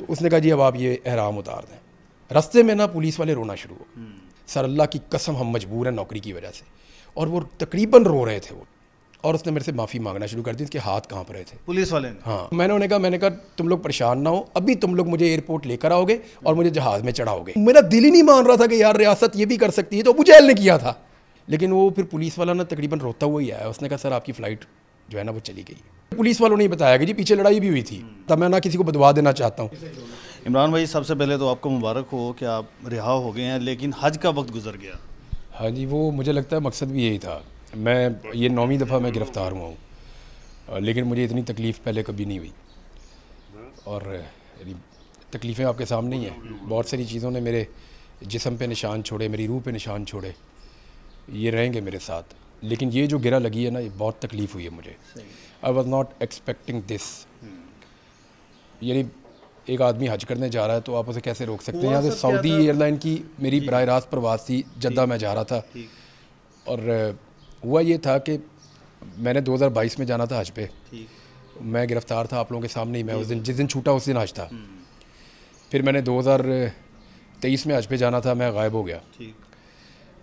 तो उसने कहा जी अब आप ये एहराम उतार दें। रास्ते में ना पुलिस वाले रोना शुरू हो, सर अल्लाह की कसम हम मजबूर हैं नौकरी की वजह से, और वो तकरीबन रो रहे थे वो, और उसने मेरे से माफ़ी मांगना शुरू कर दी, उसके हाथ कांप रहे थे पुलिस वाले ने। हाँ, मैंने कहा तुम लोग परेशान ना हो, अभी तुम लोग मुझे एयरपोर्ट लेकर आओगे और मुझे जहाज़ में चढ़ाओगे। मेरा दिल ही नहीं मान रहा था कि यार रियासत ये भी कर सकती है, तो अबू जहल ने किया था। लेकिन वो फिर पुलिस वाला ना तकरीबन रोता हुआ ही आया, उसने कहा सर आपकी फ़्लाइट जो है ना वो चली गई। पुलिस वालों ने बताया कि जी पीछे लड़ाई भी हुई थी, तब मैं ना किसी को बदवा देना चाहता हूँ। इमरान भाई सबसे पहले तो आपको मुबारक हो कि आप रिहा हो गए हैं, लेकिन हज का वक्त गुजर गया। हाँ जी, वो मुझे लगता है मकसद भी यही था। मैं ये 9वीं दफ़ा मैं गिरफ़्तार हुआ हूँ, लेकिन मुझे इतनी तकलीफ़ पहले कभी नहीं हुई, और तकलीफ़ें आपके सामने ही हैं। बहुत सारी चीज़ों ने मेरे जिस्म पे निशान छोड़े, मेरी रूह पे निशान छोड़े, ये रहेंगे मेरे साथ। लेकिन ये जो गिरा लगी है ना, ये बहुत तकलीफ़ हुई है मुझे। I was not expecting this. यानी एक आदमी हज करने जा रहा है तो आप उसे कैसे रोक सकते हैं। यहाँ से सऊदी एयरलाइन की मेरी बराह रास्त प्रवास थी, जद्दा मैं जा रहा था, और हुआ ये था कि मैंने 2022 में जाना था हज पे, मैं गिरफ़्तार था आप लोगों के सामने ही। मैं उस दिन जिस दिन छूटा उस दिन हज था। फिर मैंने 2023 में हज पे जाना था, मैं गायब हो गया।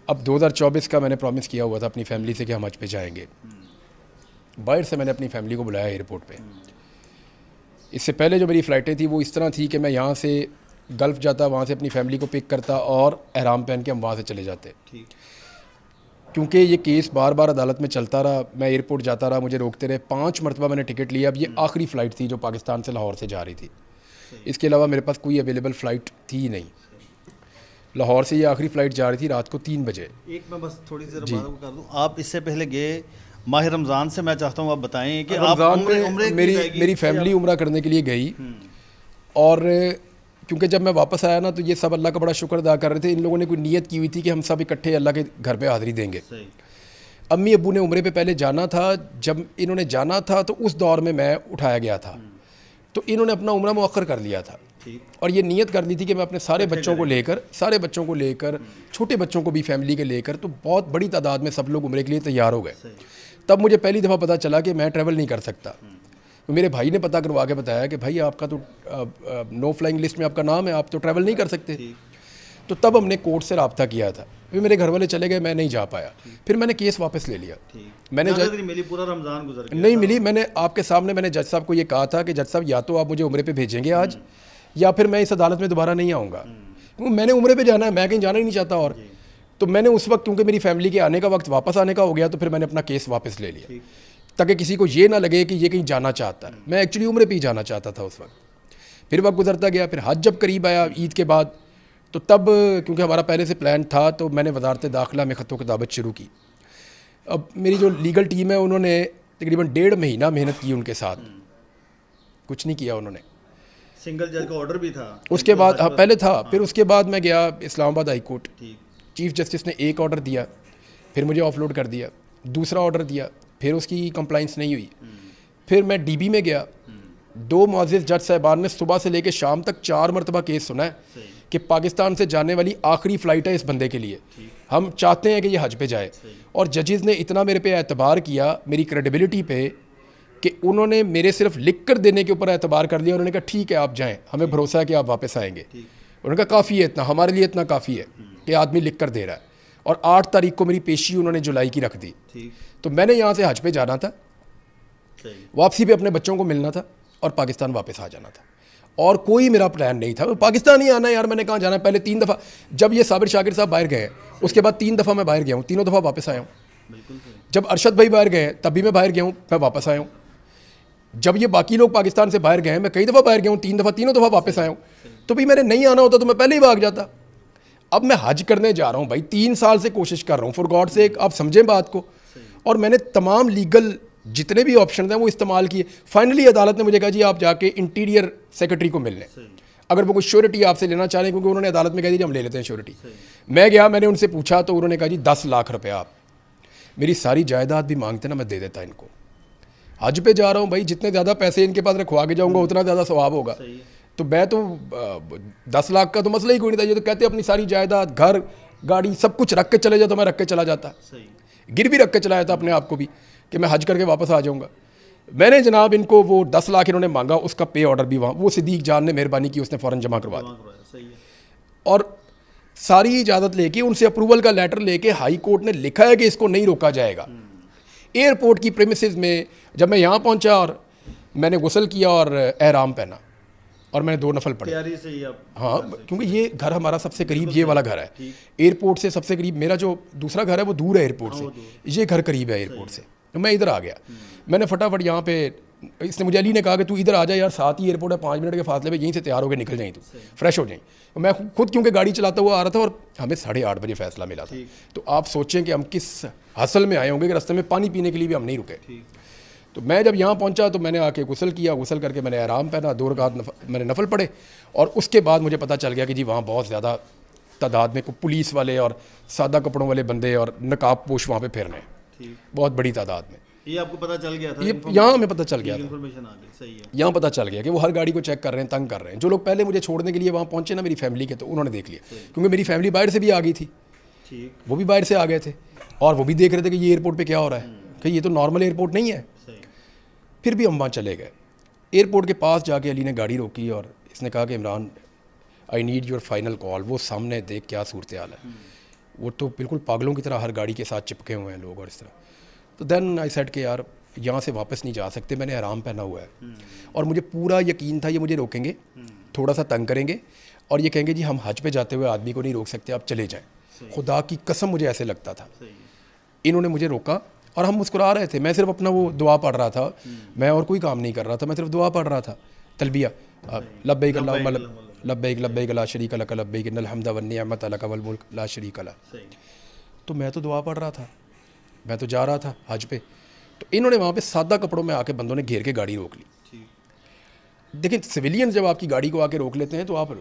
अब 2024 का मैंने प्रॉमिस किया हुआ था अपनी फैमिली से कि हम हज पे जाएंगे। बाहर से मैंने अपनी फैमिली को बुलाया एयरपोर्ट पे। इससे पहले जो मेरी फ़्लाइटें थी वो इस तरह थी कि मैं यहाँ से गल्फ़ जाता, वहाँ से अपनी फैमिली को पिक करता और एहराम पहन के हम वहाँ से चले जाते। क्योंकि ये केस बार बार अदालत में चलता रहा, मैं एयरपोर्ट जाता रहा, मुझे रोकते रहे, 5 मरतबा मैंने टिकट लिया। अब ये आखिरी फ़्लाइट थी जो पाकिस्तान से लाहौर से जा रही थी, इसके अलावा मेरे पास कोई अवेलेबल फ़्लाइट थी ही नहीं। लाहौर से ये आखिरी फ़्लाइट जा रही थी रात को 3 बजे। एक मैं बस थोड़ी सी बात कर दूँ, आप इससे पहले गए माह रमज़ान से, मैं चाहता हूँ आप बताएं कि आप मेरी फैमिली उम्रा करने के लिए गई, और क्योंकि जब मैं वापस आया ना तो ये सब अल्लाह का बड़ा शुक्र अदा कर रहे थे। इन लोगों ने कोई नीयत की हुई थी कि हम सब इकट्ठे अल्लाह के घर पे हाज़िरी देंगे। अम्मी अब्बू ने उम्रे पे पहले जाना था, जब इन्होंने जाना था तो उस दौर में मैं उठाया गया था, तो इन्होंने अपना उम्रा मुअख्खर कर लिया था, और ये नीयत कर ली थी कि मैं अपने सारे बच्चों को लेकर छोटे बच्चों को भी फैमिली के लेकर, तो बहुत बड़ी तादाद में सब लोग उम्रे के लिए तैयार हो गए। तब मुझे पहली दफ़ा पता चला कि मैं ट्रैवल नहीं कर सकता। तो मेरे भाई ने पता करवा के बताया कि भाई आपका तो नो फ्लाइंग लिस्ट में आपका नाम है, आप तो ट्रैवल नहीं कर सकते। तो तब हमने कोर्ट से रब्ता किया था, फिर मेरे घर वाले चले गए, मैं नहीं जा पाया। फिर मैंने केस वापस ले लिया। मैंने मिली, पूरा रमज़ान गुजर गया, नहीं मिली। मैंने आपके सामने मैंने जज साहब को ये कहा था कि जज साहब या तो आप मुझे उम्रे पे भेजेंगे आज, या फिर मैं इस अदालत में दोबारा नहीं आऊँगा, क्योंकि मैंने उम्रे पे जाना है, मैं कहीं जाना ही नहीं चाहता। और तो मैंने उस वक्त, क्योंकि मेरी फैमिली के आने का वक्त वापस आने का हो गया, तो फिर मैंने अपना केस वापस ले लिया, ताकि किसी को ये ना लगे कि ये कहीं जाना चाहता है। मैं एक्चुअली उम्रे पे ही जाना चाहता था उस वक्त। फिर वक्त गुजरता गया, फिर हज जब करीब आया ईद के बाद, तो तब क्योंकि हमारा पहले से प्लान था, तो मैंने वजारत दाखिला में ख़तों किताबत शुरू की। अब मेरी जो लीगल टीम है उन्होंने तकरीबन 1.5 महीना मेहनत की उनके साथ, कुछ नहीं किया उन्होंने। सिंगल जज का ऑर्डर भी था उसके बाद, हाँ पहले था। फिर उसके बाद मैं गया Islamabad high court, chief justice ने एक ऑर्डर दिया, फिर मुझे ऑफलोड कर दिया, दूसरा ऑर्डर दिया, फिर उसकी कंप्लाइंस नहीं हुई। फिर मैं डीबी में गया, 2 मुअज़्ज़िज़ जज साहिबान ने सुबह से लेकर शाम तक 4 मरतबा केस सुना है कि पाकिस्तान से जाने वाली आखिरी फ़्लाइट है इस बंदे के लिए, हम चाहते हैं कि ये हज पे जाए। और जजेज़ ने इतना मेरे पे एतबार किया, मेरी क्रेडिबिलिटी पे, कि उन्होंने मेरे सिर्फ लिख कर देने के ऊपर एतबार कर लिया। उन्होंने कहा ठीक है आप जाएँ, हमें भरोसा है कि आप वापस आएँगे। उन्होंने कहा काफ़ी है इतना, हमारे लिए इतना काफ़ी है कि आदमी लिख कर दे रहा है। और 8 तारीख को मेरी पेशी उन्होंने जुलाई की रख दी। तो मैंने यहाँ से हज पे जाना था, वापसी पे अपने बच्चों को मिलना था और पाकिस्तान वापस आ जाना था, और कोई मेरा प्लान नहीं था। पाकिस्तान ही आना है यार, मैंने कहाँ जाना है। पहले 3 दफ़ा जब ये साबिर शाकिर साहब बाहर गए, उसके बाद 3 दफ़ा मैं बाहर गया हूँ, तीनों दफ़ा वापस आया हूँ। जब अरशद भाई बाहर गए तब भी मैं बाहर गया हूँ, मैं वापस आया हूँ। जब ये बाकी लोग पाकिस्तान से बाहर गए, मैं कई दफ़ा बाहर गया हूँ, 3 दफ़ा, तीनों दफ़ा वापस आया हूँ। तो भी मैंने नहीं आना होता तो मैं पहले ही भाग जाता। अब मैं हज करने जा रहा हूँ भाई, 3 साल से कोशिश कर रहा हूँ, फॉर गॉड से आप समझें बात को। और मैंने तमाम लीगल जितने भी ऑप्शन हैं वो इस्तेमाल किए। फाइनली अदालत ने मुझे कहा जी आप जाके इंटीरियर सेक्रेटरी को मिल लें, अगर वो कोई श्योरिटी आपसे लेना चाह रहे हैं, क्योंकि उन्होंने अदालत में कह दी हम ले लेते हैं श्योरिटी। मैं गया, मैंने उनसे पूछा तो उन्होंने कहा जी 10 लाख रुपया आप, मेरी सारी जायदाद भी मांगते ना मैं दे देता इनको। हज पे जा रहा हूँ भाई, जितने ज़्यादा पैसे इनके पास रखवा के जाऊँगा उतना ज़्यादा सवाब होगा। तो मैं तो 10 लाख का तो मसला ही कोई नहीं था। ये तो कहते अपनी सारी जायदाद, घर, गाड़ी सब कुछ रख के चले जाता, मैं रख के चला जाता, गिर भी रख के चला जाता अपने आप को भी, कि मैं हज करके वापस आ जाऊँगा। मैंने जनाब इनको वो 10 लाख इन्होंने मांगा, उसका पे ऑर्डर भी वहाँ, वो सिद्दीक जान ने मेहरबानी की, उसने फ़ौरन जमा करवा दिया। सही है। और सारी इजाज़त लेके, उनसे अप्रूवल का लेटर लेके हाई कोर्ट ने लिखा है कि इसको नहीं रोका जाएगा। एयरपोर्ट की प्रेमिसेस में जब मैं यहाँ पहुँचा और मैंने गुस्ल किया और एहराम पहना और मैंने 2 नफल पढ़े। तैयारी से ही आप, हाँ, क्योंकि ये घर हमारा सबसे करीब ये वाला घर है, एयरपोर्ट से सबसे करीब। मेरा जो दूसरा घर है वो दूर है एयरपोर्ट से, ये घर करीब है एयरपोर्ट से। तो मैं इधर आ गया, मैंने फटाफट यहाँ पे, इसने मुझे अली ने कहा कि तू इधर आ जा यार, साथ ही एयरपोर्ट है, 5 मिनट के फासले पे, यहीं से तैयार होकर निकल जाएँ, तू फ्रेश हो जाएँ। तो मैं खुद क्योंकि गाड़ी चलाता हुआ आ रहा था और हमें 8:30 बजे फैसला मिला था। तो आप सोचें कि हम किस हसल में आए होंगे कि रास्ते में पानी पीने के लिए भी हम नहीं रुके। तो मैं जब यहाँ पहुँचा तो मैंने आके गुस्ल किया, गुस्ल करके मैंने आराम पहना, 2 रकात मैंने नफल पढ़े। और उसके बाद मुझे पता चल गया कि जी वहाँ बहुत ज़्यादा तादाद में पुलिस वाले और सादा कपड़ों वाले बंदे और नकाब पोश वहाँ पे फिर रहे हैं, बहुत बड़ी तादाद में। ये आपको पता चल गया था? ये यहाँ हमें पता चल गया था, इन्फॉर्मेशन आ गई। सही है। यहाँ पता चल गया कि वो हर गाड़ी को चेक कर रहे हैं, तंग कर रहे हैं। जो लोग पहले मुझे छोड़ने के लिए वहाँ पहुँचे ना मेरी फैमिली के, तो उन्होंने देख लिया, क्योंकि मेरी फैमिली बाहर से भी आ गई थी, वो भी बाहर से आ गए थे और वो भी देख रहे थे कि ये एयरपोर्ट पे क्या हो रहा है, कि ये तो नॉर्मल एयरपोर्ट नहीं है। फिर भी हम वहाँ चले गए। एयरपोर्ट के पास जाके अली ने गाड़ी रोकी और इसने कहा कि Imran, I need your final call. वो सामने देख क्या सूरत हाल है, वो तो बिल्कुल पागलों की तरह हर गाड़ी के साथ चिपके हुए हैं लोग और इस तरह। तो देन आई सेड कि यार यहाँ से वापस नहीं जा सकते, मैंने आराम पहना हुआ है और मुझे पूरा यकीन था ये मुझे रोकेंगे, थोड़ा सा तंग करेंगे और ये कहेंगे जी हम हज पे जाते हुए आदमी को नहीं रोक सकते, आप चले जाएं। खुदा की कसम मुझे ऐसे लगता था। इन्होंने मुझे रोका और हम मुस्कुरा रहे थे। मैं सिर्फ अपना वो दुआ पढ़ रहा था, मैं और कोई काम नहीं कर रहा था, मैं सिर्फ दुआ पढ़ रहा था, तलबिया, लब्बैक अल्लाहुम्मा लब्बैक लब्बैक ला शरीका लक लब्बैक इन्नल हम्दा वन निअमत लक वल मुल्क ला शरीका ला। तो मैं तो दुआ पढ़ रहा था, मैं तो जा रहा था हज पे। तो इन्होंने वहाँ पे सादा कपड़ों में आके बंदों ने घेर के गाड़ी रोक ली। देखिए सिविलियन जब आपकी गाड़ी को आके रोक लेते हैं तो आप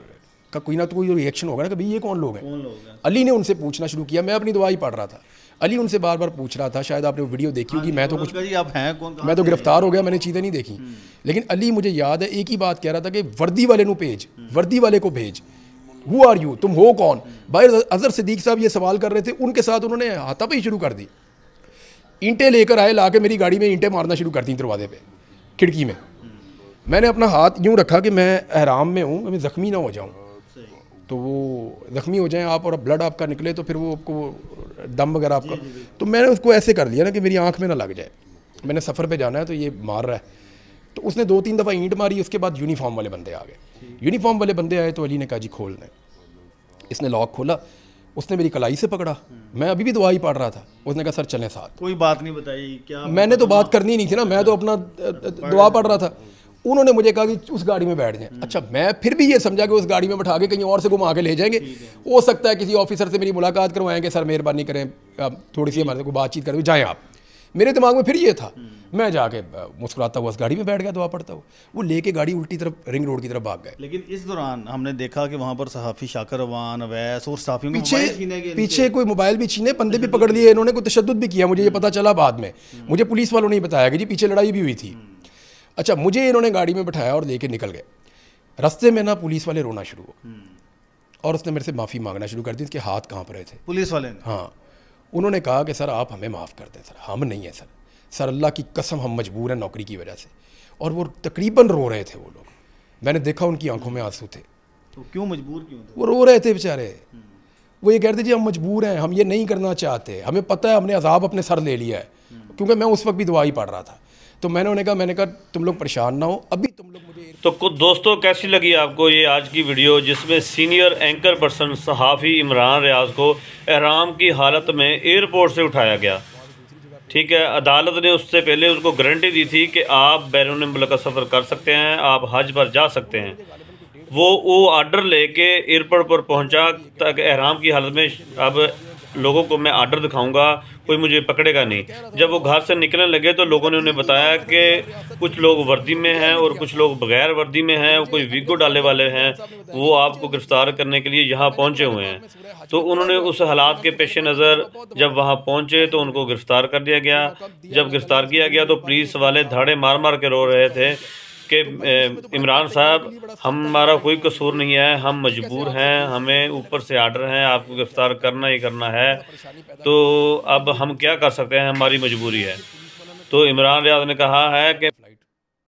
का कोई ना तो कोई रिएक्शन होगा ना कि भाई ये कौन लोग हैं। अली ने उनसे पूछना शुरू किया, मैं अपनी दुआ ही पढ़ रहा था, अली उनसे बार बार पूछ रहा था। शायद आपने वो वीडियो देखी होगी, मैं तो कुछ, आप हैं कौन, मैं तो गिरफ्तार हो गया, मैंने चीज़ें नहीं देखी। लेकिन अली मुझे याद है एक ही बात कह रहा था कि वर्दी वाले को भेज, वर्दी वाले को भेज, हु आर यू, तुम हो कौन। भाई अजहर सिद्दीक साहब ये सवाल कर रहे थे, उनके साथ उन्होंने हाथापाई शुरू कर दी, ईंटें लेकर आए, ला के मेरी गाड़ी में ईंटें मारना शुरू कर दी दरवाजे पे, खिड़की में। मैंने अपना हाथ यूँ रखा कि मैं एहराम में हूँ, मैं ज़ख्मी ना हो जाऊँ, तो वो ज़ख्मी हो जाएं आप और ब्लड आपका निकले तो फिर वो आपको दम वगैरह आपका, तो मैंने उसको ऐसे कर लिया ना कि मेरी आंख में ना लग जाए, मैंने सफ़र पे जाना है तो ये मार रहा है। तो उसने 2-3 दफ़ा ईंट मारी, उसके बाद यूनिफॉर्म वाले बंदे आ गए। यूनिफॉर्म वाले बंदे आए तो अली ने कहा जी खोलना है। इसने लॉक खोला, उसने मेरी कलाई से पकड़ा, मैं अभी भी दुआ ही पढ़ रहा था। उसने कहा सर चलें साथ। कोई बात नहीं बताई क्या? मैंने तो बात करनी नहीं थी ना, मैं तो अपना दुआ पढ़ रहा था। उन्होंने मुझे कहा कि उस गाड़ी में बैठ जाएं। अच्छा, मैं फिर भी ये समझा कि उस गाड़ी में बैठा के कहीं और से घुमा के ले जाएंगे, हो सकता है किसी ऑफिसर से मेरी मुलाकात करवाएंगे, सर मेहरबानी करें थोड़ी सी हमारे को बातचीत करें, जाएँ आप। मेरे दिमाग में फिर ये था। मैं जाके मुस्कुराता हुआ उस गाड़ी में बैठ गया दुआ पढ़ता हुआ। वो लेके गाड़ी उल्टी तरफ रिंग रोड की तरफ भाग गए। लेकिन इस दौरान हमने देखा कि वहाँ पर सहाफ़ी शाकर अवान, अवैस और साफियों को पीछे कोई मोबाइल भी छीने, बंदे भी पकड़ लिए इन्होंने, कोई तशद्दुद भी किया। मुझे ये पता चला बाद में, मुझे पुलिस वालों ने ही बताया कि जी पीछे लड़ाई भी हुई थी। अच्छा, मुझे इन्होंने गाड़ी में बैठाया और लेके निकल गए। रास्ते में ना पुलिस वाले रोना शुरू हो और उसने मेरे से माफ़ी मांगना शुरू कर दी। उसके हाथ कांप रहे थे पुलिस वाले ने। हाँ, उन्होंने कहा कि सर आप हमें माफ़ कर दें। सर हम नहीं है सर अल्लाह की कसम हम मजबूर हैं नौकरी की वजह से। और वो तकरीबन रो रहे थे वो लोग, मैंने देखा उनकी आंखों में आंसू थे। तो क्यों मजबूर क्यों थे? वो रो रहे थे बेचारे। वो ये कहते जी हम मजबूर हैं, हम ये नहीं करना चाहते, हमें पता है हमने अजाब अपने सर ले लिया है। क्योंकि मैं उस वक्त भी दुआ ही पढ़ रहा था। तो मैंने कहा तुम लोग परेशान ना हो, अभी तुम लोग मुझे। तो कुछ दोस्तों कैसी लगी आपको ये आज की वीडियो, जिसमें सीनियर एंकर पर्सन सहाफ़ी इमरान रियाज को एहराम की हालत में एयरपोर्ट से उठाया गया। ठीक है, अदालत ने उससे पहले उसको गारंटी दी थी कि आप बैरून मुल्क का सफ़र कर सकते हैं, आप हज पर जा सकते हैं। वो आर्डर लेके एयरपोर्ट पर पहुंचा तक एहराम की हालत में, अब लोगों को मैं आर्डर दिखाऊंगा, कोई मुझे पकड़ेगा नहीं। जब वो घर से निकलने लगे तो लोगों ने उन्हें बताया कि कुछ लोग वर्दी में हैं और कुछ लोग बगैर वर्दी में हैं, कोई वीगो डाले वाले हैं, वो आपको गिरफ्तार करने के लिए यहाँ पहुँचे हुए हैं। तो उन्होंने उस हालात के पेश नज़र जब वहाँ पहुँचे तो उनको गिरफ़्तार कर दिया गया। जब गिरफ़्तार किया गया तो पुलिस वाले धाड़े मार मार के रो रहे थे कि इमरान साहब हमारा कोई कसूर नहीं है, हम मजबूर हैं, हमें ऊपर से आर्डर है, आपको गिरफ़्तार करना ही करना है, तो अब हम क्या कर सकते हैं, हमारी मजबूरी है। तो इमरान रियाज ने कहा है कि